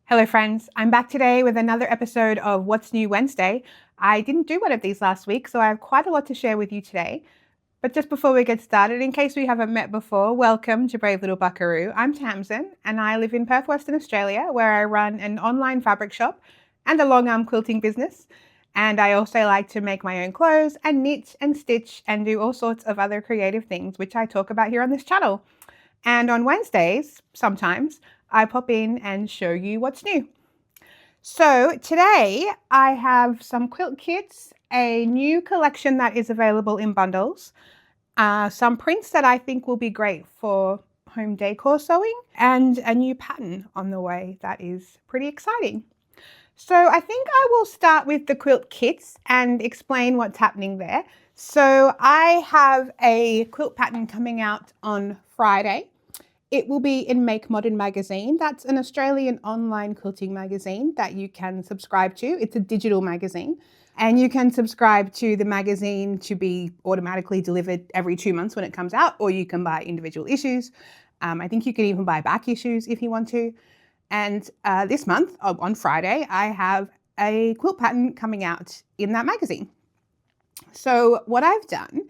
Hello friends, I'm back today with another episode of What's New Wednesday. I didn't do one of these last week, so I have quite a lot to share with you today. But just before we get started, in case we haven't met before, welcome to Brave Little Buckaroo. I'm Tamsin and I live in Perth, Western Australia, where I run an online fabric shop and a long arm quilting business. And I also like to make my own clothes and knit and stitch and do all sorts of other creative things, which I talk about here on this channel. And on Wednesdays, sometimes, I pop in and show you what's new. So today I have some quilt kits, a new collection that is available in bundles, some prints that I think will be great for home decor sewing, and a new pattern on the way that is pretty exciting. So I think I will start with the quilt kits and explain what's happening there. So I have a quilt pattern coming out on Friday. It will be in Make Modern magazine. That's an Australian online quilting magazine that you can subscribe to. It's a digital magazine, and you can subscribe to the magazine to be automatically delivered every 2 months when it comes out, or you can buy individual issues. I think you can even buy back issues if you want to. And this month, on Friday, I have a quilt pattern coming out in that magazine. So what I've done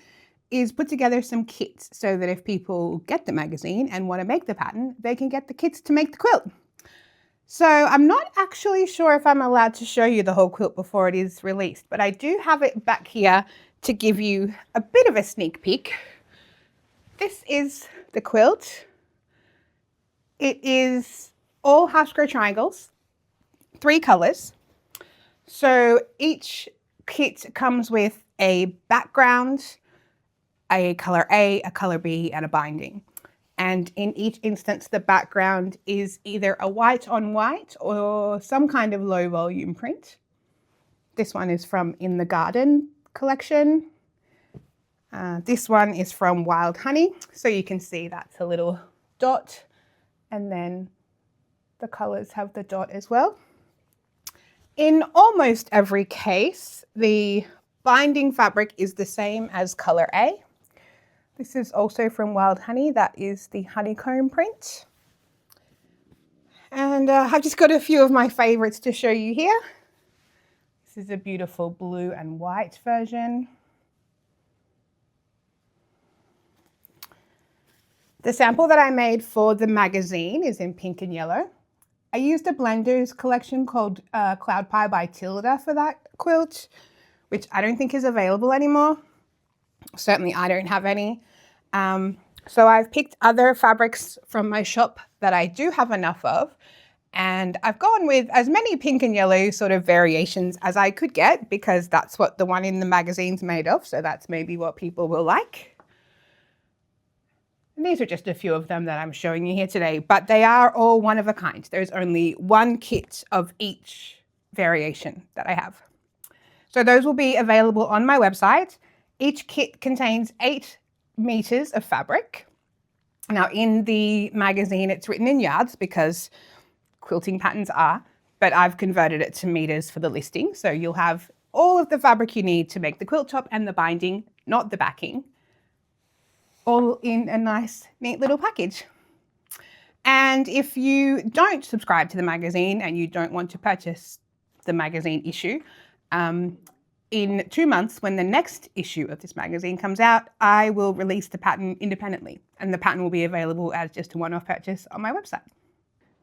is put together some kits so that if people get the magazine and want to make the pattern, they can get the kits to make the quilt. So I'm not actually sure if I'm allowed to show you the whole quilt before it is released, but I do have it back here to give you a bit of a sneak peek. This is the quilt. It is all half square triangles, 3 colors. So each kit comes with a background, a color A, a color B, and a binding. And in each instance, the background is either a white on white or some kind of low volume print. This one is from In the Garden collection. This one is from Wild Honey. So you can see that's a little dot, and then the colors have the dot as well. In almost every case, the binding fabric is the same as color A. This is also from Wild Honey. That is the honeycomb print. And I've just got a few of my favorites to show you here. This is a beautiful blue and white version. The sample that I made for the magazine is in pink and yellow. I used a Blenders collection called Cloud Pie by Tilda for that quilt, which I don't think is available anymore. Certainly I don't have any. So I've picked other fabrics from my shop that I do have enough of, and I've gone with as many pink and yellow sort of variations as I could get, because that's what the one in the magazine's made of, so that's maybe what people will like. And these are just a few of them that I'm showing you here today, but they are all one of a kind. There's only one kit of each variation that I have. So those will be available on my website. Each kit contains 8 meters of fabric. Now in the magazine, it's written in yards because quilting patterns are, but I've converted it to meters for the listing. So you'll have all of the fabric you need to make the quilt top and the binding, not the backing, all in a nice, neat little package. And if you don't subscribe to the magazine and you don't want to purchase the magazine issue, in 2 months, when the next issue of this magazine comes out, I will release the pattern independently, and the pattern will be available as just a one-off purchase on my website.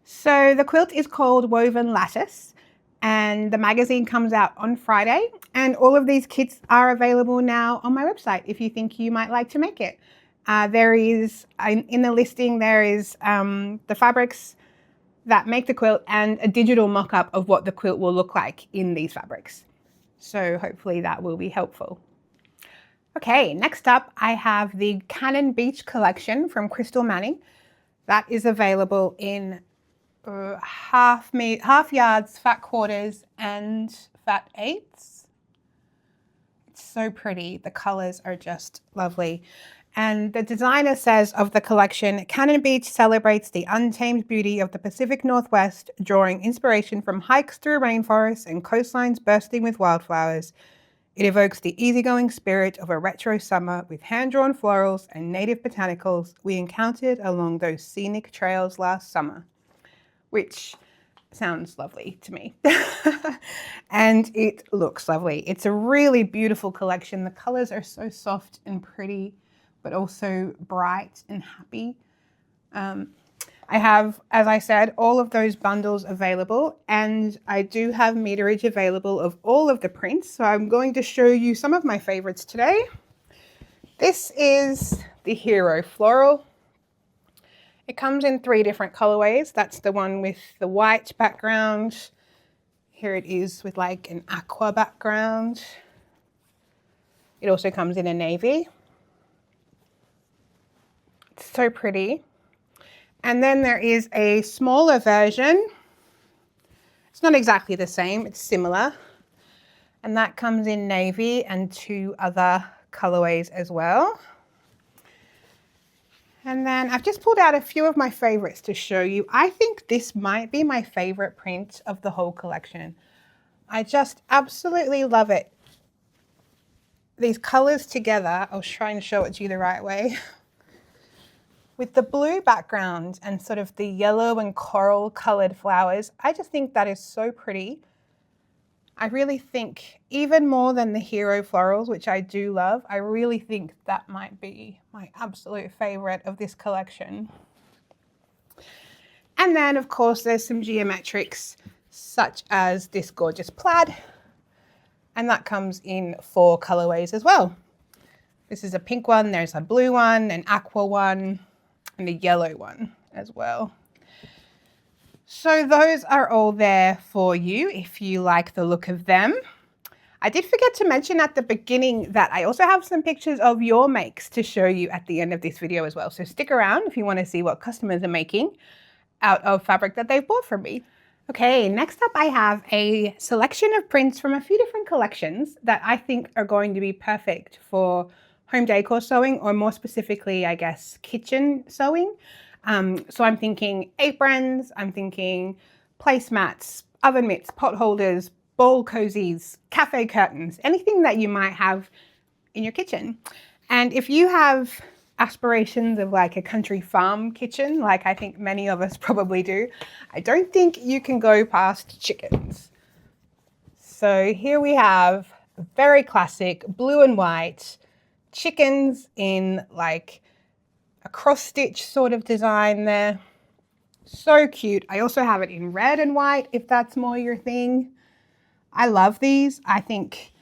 So the quilt is called Woven Lattice, and the magazine comes out on Friday, and all of these kits are available now on my website if you think you might like to make it. There is, in the listing, there is the fabrics that make the quilt and a digital mock-up of what the quilt will look like in these fabrics. So hopefully that will be helpful. Okay, next up I have the Cannon Beach collection from Crystal Manning. That is available in half yards, fat quarters, and fat eighths. It's so pretty. The colors are just lovely. And the designer says of the collection, Cannon Beach celebrates the untamed beauty of the Pacific Northwest, drawing inspiration from hikes through rainforests and coastlines bursting with wildflowers. It evokes the easygoing spirit of a retro summer with hand-drawn florals and native botanicals we encountered along those scenic trails last summer. Which sounds lovely to me. And it looks lovely. It's a really beautiful collection. The colors are so soft and pretty, but also bright and happy. I have, as I said, all of those bundles available, and I do have meterage available of all of the prints. So I'm going to show you some of my favorites today. This is the Hero Floral. It comes in 3 different colorways. That's the one with the white background. Here it is with like an aqua background. It also comes in a navy. It's so pretty. And then there is a smaller version. It's not exactly the same, it's similar. And that comes in navy and 2 other colorways as well. And then I've just pulled out a few of my favorites to show you. I think this might be my favorite print of the whole collection. I just absolutely love it. These colors together, I'll try and show it to you the right way. With the blue background and sort of the yellow and coral colored flowers, I just think that is so pretty. I really think, even more than the Hero Florals, which I do love, I really think that might be my absolute favorite of this collection. And then, of course, there's some geometrics, such as this gorgeous plaid, and that comes in 4 colorways as well. This is a pink one, there's a blue one, an aqua one, and a yellow one as well. So those are all there for you if you like the look of them. I did forget to mention at the beginning that I also have some pictures of your makes to show you at the end of this video as well. So stick around if you want to see what customers are making out of fabric that they've bought from me. Okay, next up I have a selection of prints from a few different collections that I think are going to be perfect for home decor sewing, or more specifically, I guess, kitchen sewing. So I'm thinking aprons, I'm thinking placemats, oven mitts, pot holders, bowl cozies, cafe curtains, anything that you might have in your kitchen. And if you have aspirations of like a country farm kitchen, like I think many of us probably do, I don't think you can go past chickens. So here we have a very classic blue and white chickens in like a cross stitch sort of design there. So cute. I also have it in red and white if that's more your thing. I love these. I think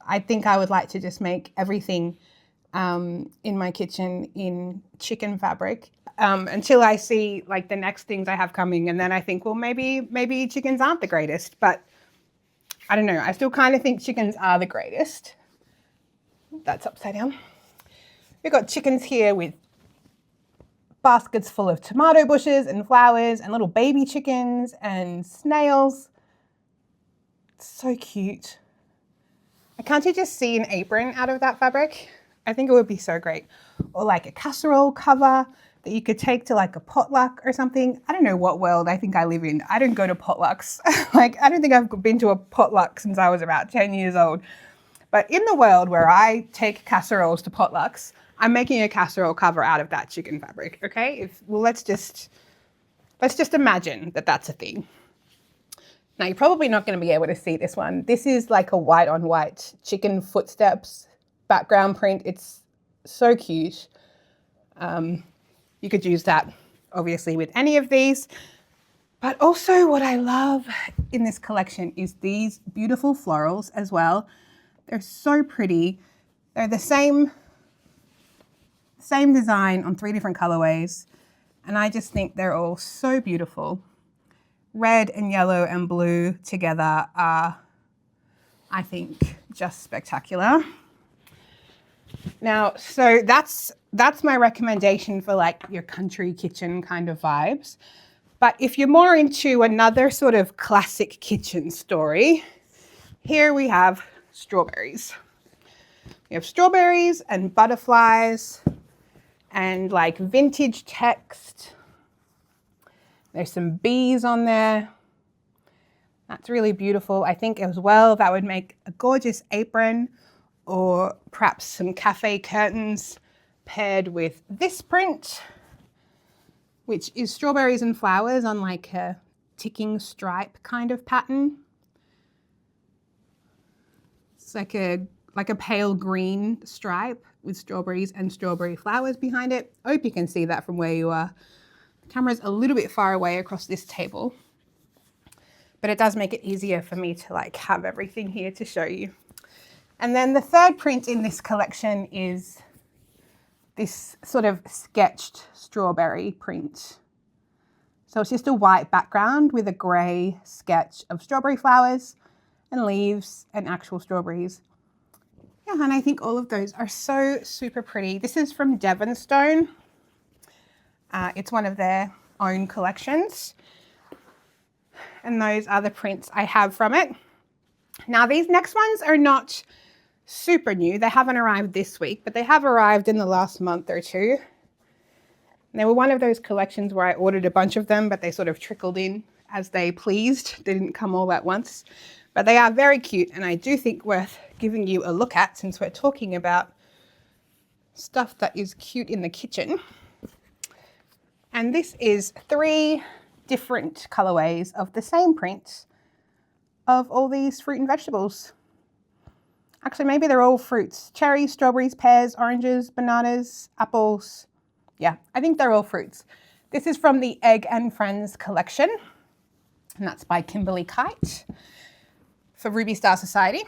I would like to just make everything in my kitchen in chicken fabric until I see like the next things I have coming, and then I think, well, maybe chickens aren't the greatest, but I don't know. I still kind of think chickens are the greatest. That's upside down. We've got chickens here with baskets full of tomato bushes and flowers and little baby chickens and snails. It's so cute. Can't you just see an apron out of that fabric? I think it would be so great. Or like a casserole cover that you could take to like a potluck or something. I don't know what world I think I live in. I don't go to potlucks. Like, I don't think I've been to a potluck since I was about 10 years old. But in the world where I take casseroles to potlucks, I'm making a casserole cover out of that chicken fabric, okay? Let's just imagine that that's a thing. Now, you're probably not going to be able to see this one. This is like a white on white chicken footsteps background print. It's so cute. You could use that, obviously, with any of these. But also what I love in this collection is these beautiful florals as well. They're so pretty. They're the same design on 3 different colorways. And I just think they're all so beautiful. Red and yellow and blue together are, I think, just spectacular. Now, so that's my recommendation for like your country kitchen kind of vibes. But if you're more into another sort of classic kitchen story, here we have strawberries. We have strawberries and butterflies and like vintage text. There's some bees on there. That's really beautiful. I think as well that would make a gorgeous apron, or perhaps some cafe curtains paired with this print, which is strawberries and flowers on like a ticking stripe kind of pattern. It's like a pale green stripe with strawberries and strawberry flowers behind it. I hope you can see that from where you are. The camera's a little bit far away across this table, but it does make it easier for me to like have everything here to show you. And then the third print in this collection is this sort of sketched strawberry print. So it's just a white background with a grey sketch of strawberry flowers and leaves and actual strawberries. Yeah, and I think all of those are so super pretty. This is from Devonstone. It's one of their own collections. And those are the prints I have from it. Now these next ones are not super new. They haven't arrived this week, but they have arrived in the last month or two. And they were one of those collections where I ordered a bunch of them, but they sort of trickled in as they pleased. They didn't come all at once. But they are very cute, and I do think worth giving you a look at since we're talking about stuff that is cute in the kitchen. And this is 3 different colorways of the same print of all these fruit and vegetables. Actually, maybe they're all fruits. Cherries, strawberries, pears, oranges, bananas, apples. Yeah, I think they're all fruits. This is from the Egg and Friends collection, and that's by Kimberly Kite for Ruby Star Society.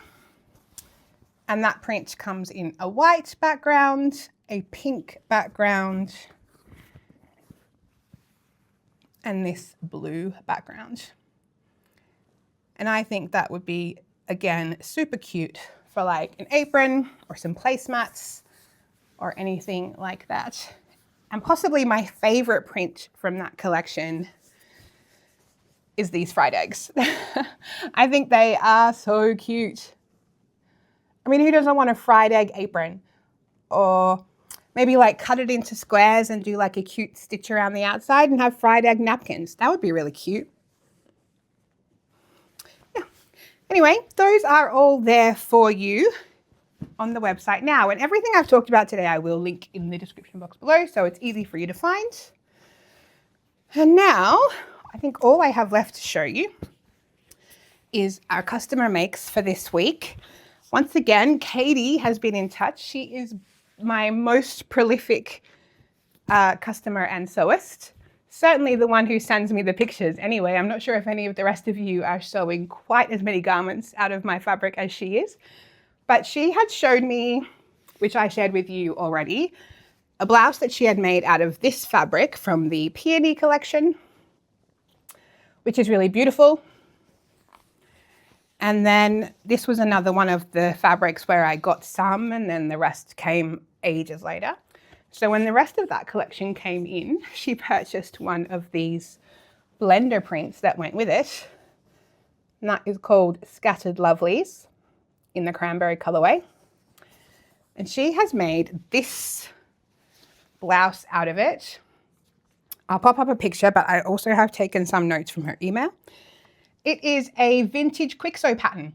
And that print comes in a white background, a pink background, and this blue background. And I think that would be, again, super cute for like an apron or some placemats or anything like that. And possibly my favorite print from that collection is these fried eggs. I think they are so cute. I mean, who doesn't want a fried egg apron? Or maybe like cut it into squares and do like a cute stitch around the outside and have fried egg napkins. That would be really cute. Yeah. Anyway, those are all there for you on the website now. And everything I've talked about today, I will link in the description box below, so it's easy for you to find. And now, I think all I have left to show you is our customer makes for this week. Once again, Katie has been in touch. She is my most prolific customer and sewist. Certainly the one who sends me the pictures anyway. I'm not sure if any of the rest of you are sewing quite as many garments out of my fabric as she is. But she had showed me, which I shared with you already, a blouse that she had made out of this fabric from the Peony collection, which is really beautiful. And then this was another one of the fabrics where I got some and then the rest came ages later. So when the rest of that collection came in, she purchased one of these blender prints that went with it. And that is called Scattered Lovelies in the cranberry colorway. And she has made this blouse out of it. I'll pop up a picture, but I also have taken some notes from her email. It is a vintage quick sew pattern.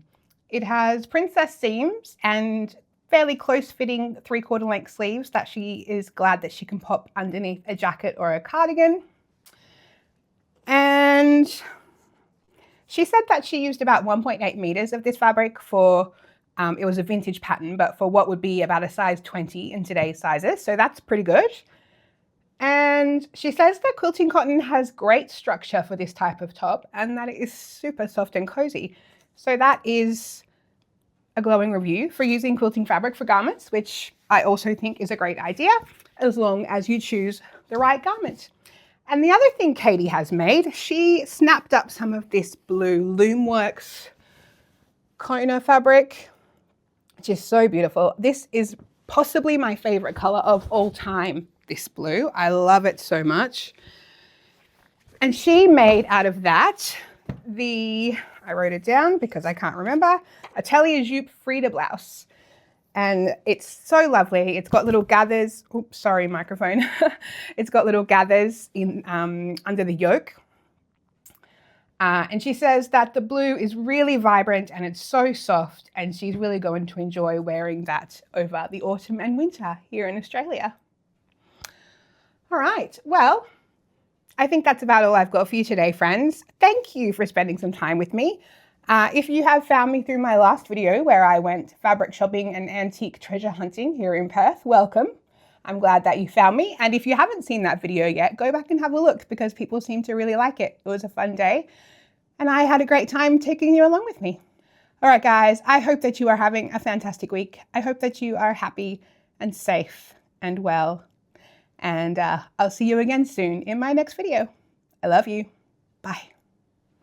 It has princess seams and fairly close fitting 3/4 length sleeves that she is glad that she can pop underneath a jacket or a cardigan. And she said that she used about 1.8 meters of this fabric for, it was a vintage pattern, but for what would be about a size 20 in today's sizes. So that's pretty good. And she says that quilting cotton has great structure for this type of top and that it is super soft and cozy. So that is a glowing review for using quilting fabric for garments, which I also think is a great idea as long as you choose the right garment. And the other thing Katie has made, she snapped up some of this blue Loomworks Kona fabric, which is so beautiful. This is possibly my favorite color of all time, this blue. I love it so much. And she made out of that I wrote it down because I can't remember, Atelier Jupe Frida blouse. And it's so lovely. It's got little gathers. Oops, sorry, microphone. It's got little gathers in under the yoke. And she says that the blue is really vibrant and it's so soft, and she's really going to enjoy wearing that over the autumn and winter here in Australia. All right, well, I think that's about all I've got for you today, friends. Thank you for spending some time with me. If you have found me through my last video where I went fabric shopping and antique treasure hunting here in Perth, welcome. I'm glad that you found me. And if you haven't seen that video yet, go back and have a look because people seem to really like it. It was a fun day and I had a great time taking you along with me. All right, guys, I hope that you are having a fantastic week. I hope that you are happy and safe and well. And I'll see you again soon in my next video. I love you. Bye.